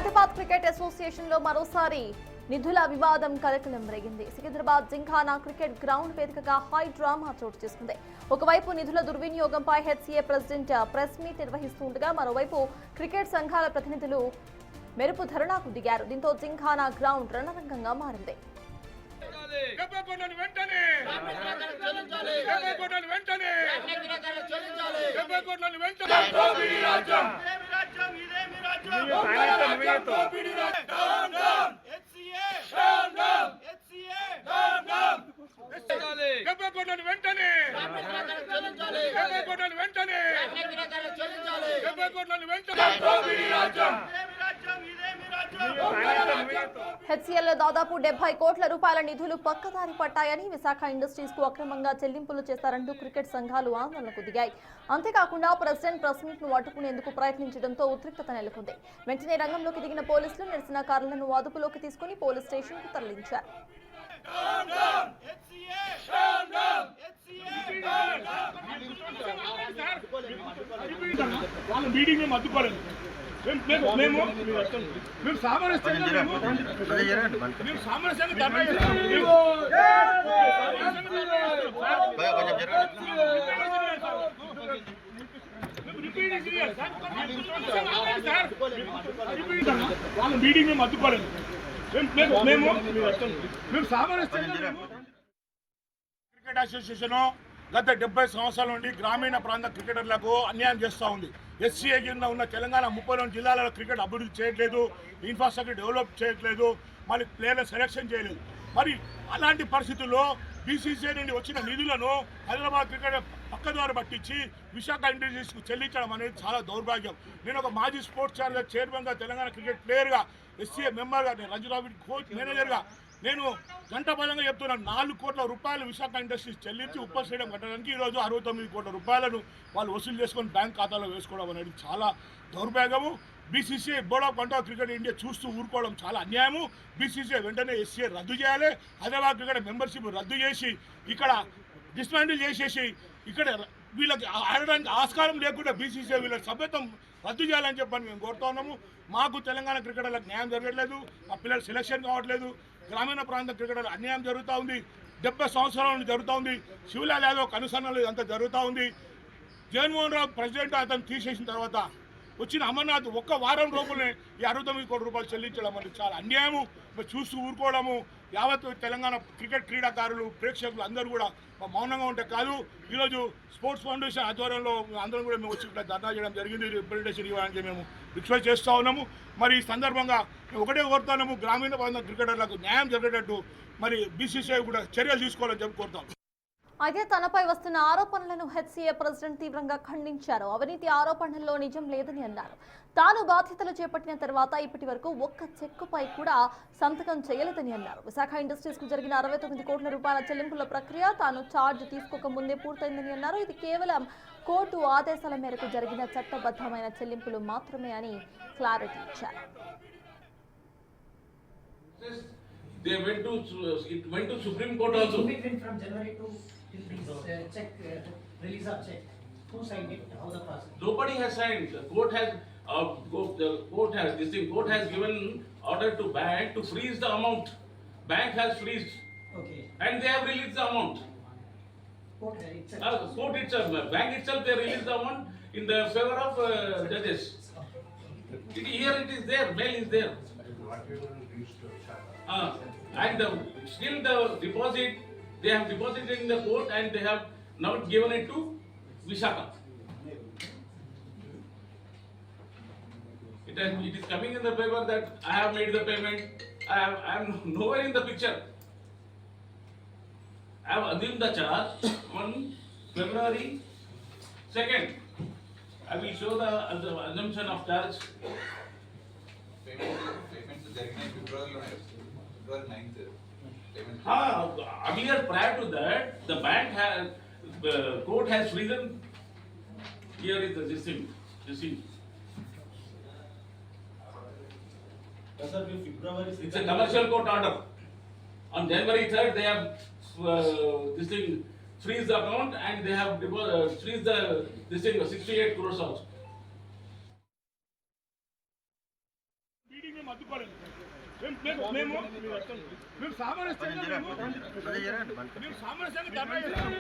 Hyderabad cricket association లో మరోసారి నిధుల వివాదం కలకలం రేగింది. సికింద్రాబాద్ జింఖానా క్రికెట్ గ్రౌండ్ వేదికగా హై డ్రామా చోటు చేసుకుంది. ఒకవైపు నిధుల దుర్వినియోగంపై హెచ్సీఏ ప్రెసిడెంట్ ప్రెస్ మీట్ నిర్వహిస్తుండగా మరోవైపు క్రికెట్ సంఘాల ప్రతినిధులు మెరుపు ధర్నాకు దిగారు. దీంతో జింఖానా గ్రౌండ్ రణరంగంగా మారింది. హెచ్సీఎల్లో దాదాపు 70 కోట్ల రూపాయల నిధులు పక్కదారి పట్టాయని, విశాఖ ఇండస్ట్రీస్ కు అక్రమంగా చెల్లింపులు చేస్తారంటూ క్రికెట్ సంఘాలు ఆందోళనకు దిగాయి. అంతేకాకుండా ప్రెసిడెంట్ ప్రెస్ మీట్ ను అడ్డుకునేందుకు ప్రయత్నించడంతో ఉద్రిక్తత నెలకొంది. వెంటనే రంగంలోకి దిగిన పోలీసులు నిరసనకారులను అదుపులోకి తీసుకుని పోలీస్ స్టేషన్ కు తరలించారు. క్రికెట్ అసోసియేషన్ గత 70 సంవత్సరాల నుండి గ్రామీణ ప్రాంత క్రికెటర్లకు అన్యాయం చేస్తూ ఉంది. ఎస్సీఏ కింద ఉన్న తెలంగాణ 32 జిల్లాలలో క్రికెట్ అభివృద్ధి చేయట్లేదు, ఇన్ఫ్రాస్ట్రక్చర్ డెవలప్ చేయట్లేదు, మరి ప్లేయర్ల సెలెక్షన్ చేయలేదు. మరి అలాంటి పరిస్థితుల్లో బీసీసీఐ నుండి వచ్చిన నిధులను హైదరాబాద్ క్రికెట్ పక్కదారి పట్టించి విశాఖ ఇండస్ట్రీస్కు చెల్లించడం అనేది చాలా దౌర్భాగ్యం. నేను ఒక మాజీ స్పోర్ట్స్ ఛానల్ చైర్మన్గా, తెలంగాణ క్రికెట్ ప్లేయర్గా, ఎస్సీఏ మెంబర్గా, నేను రంజురావు కోచ్ మేనేజర్గా నేను గంటపరంగా చెప్తున్నాను. 4 కోట్ల రూపాయలు విశాఖ ఇండస్ట్రీస్ చెల్లించి ఉప్పల్ స్టేడియం కట్టడానికి ఈరోజు 69 కోట్ల రూపాయలను వాళ్ళు వసూలు చేసుకొని బ్యాంక్ ఖాతాలో వేసుకోవడం అనేది చాలా దౌర్భాగ్యము. BCCI board of control cricket India చూస్తూ ఊరుకోవడం చాలా అన్యాయము. బీసీసీఐ వెంటనే ఎస్సీఏ రద్దు చేయాలి. హైదరాబాద్ క్రికెట్ మెంబర్షిప్ రద్దు చేసి ఇక్కడ డిస్మాండిల్ చేసేసి ఇక్కడ వీళ్ళకి ఆడడానికి ఆస్కారం లేకుండా బీసీసీఐ వీళ్ళ సభ్యత్వం రద్దు చేయాలని చెప్పని మేము కోరుతా ఉన్నాము. మాకు తెలంగాణ క్రికెటర్లకు న్యాయం జరగట్లేదు, మా పిల్లలు సెలక్షన్ కావట్లేదు, గ్రామీణ ప్రాంత క్రికెటర్లు అన్యాయం జరుగుతూ ఉంది. 70 సంవత్సరాల నుండి జరుగుతూ ఉంది. శివలాల్ యాదవ్ కనుసన్నలు ఇదంతా జరుగుతూ ఉంది. జగన్మోహన్ రావు ప్రెసిడెంట్ అతను తీసేసిన తర్వాత వచ్చిన అమర్నాథ్ ఒక్క వారం రోజులనే ఈ 69 కోట్ల రూపాయలు చెల్లించడం అనేది చాలా అన్యాయము. చూస్తూ ఊరుకోవడము. యావత్ తెలంగాణ క్రికెట్ క్రీడాకారులు, ప్రేక్షకులు అందరూ కూడా మౌనంగా ఉంటే కాదు. ఈరోజు స్పోర్ట్స్ ఫౌండేషన్ ఆధ్వర్యంలో అందరం కూడా మేము వచ్చి ఇక్కడ ధర్నా చేయడం జరిగింది. రిప్రజెంటేషన్ ఇవ్వడానికి మేము రిక్వెస్ట్ చేస్తూ ఉన్నాము. మరి ఈ సందర్భంగా మేము ఒకటే కోరుతున్నాము, గ్రామీణ ప్రాంత క్రికెటర్లకు న్యాయం జరిగేటట్టు మరి బీసీసీఐ కూడా చర్యలు తీసుకోవాలని చెప్పి కోరుతాం. అయితే తనపై వస్తున్న ఆరోపణలను హెచ్సీఏ ప్రెసిడెంట్ తీవ్రంగా ఖండించారు. అవినీతి ఆరోపణల్లో నిజం లేదని అన్నారు. తాను బాధ్యతలు చేపట్టిన తర్వాత ఇప్పటి వరకు ఒక్క చెక్కుపై కూడా సంతకం చేయలేదని అన్నారు. విశాఖ ఇండస్ట్రీస్ కు జరిగిన 69 కోట్ల రూపాయల చెల్లింపుల ప్రక్రియ తాను ఛార్జ్ తీసుకోక ముందే పూర్తయిందని అన్నారు. ఇది కేవలం కోర్టు ఆదేశాల మేరకు జరిగిన చట్టబద్ధమైన చెల్లింపులు మాత్రమే అని క్లారిటీ ఇచ్చారు. They went to Supreme Court also. From January to check release of check. Who signed it? How the process? Nobody has signed. The court has given order to bank to freeze the amount. Bank has freezed. Okay. And they have released the amount. Court itself. Court itself, bank itself, they released the amount in the favor of judges. Here it is there, mail is there. And still the deposit, they have deposited in the court and they have now given it to Vishaka. It is coming in the paper that I have made the payment. I am nowhere in the picture. I have assumed the charge on February 2nd. I will show the assumption of charge. Payment జరిగిన February 9th. Earlier prior to that, the bank has, court has reason. Here is the receipt. It's a commercial court order. On January 3rd, they have freeze the account and they have freeze the 68 crores also. Meeting మేము అడ్డుకోలేదు. మేము సామరస్యంగా ధర్నా చేస్తాం.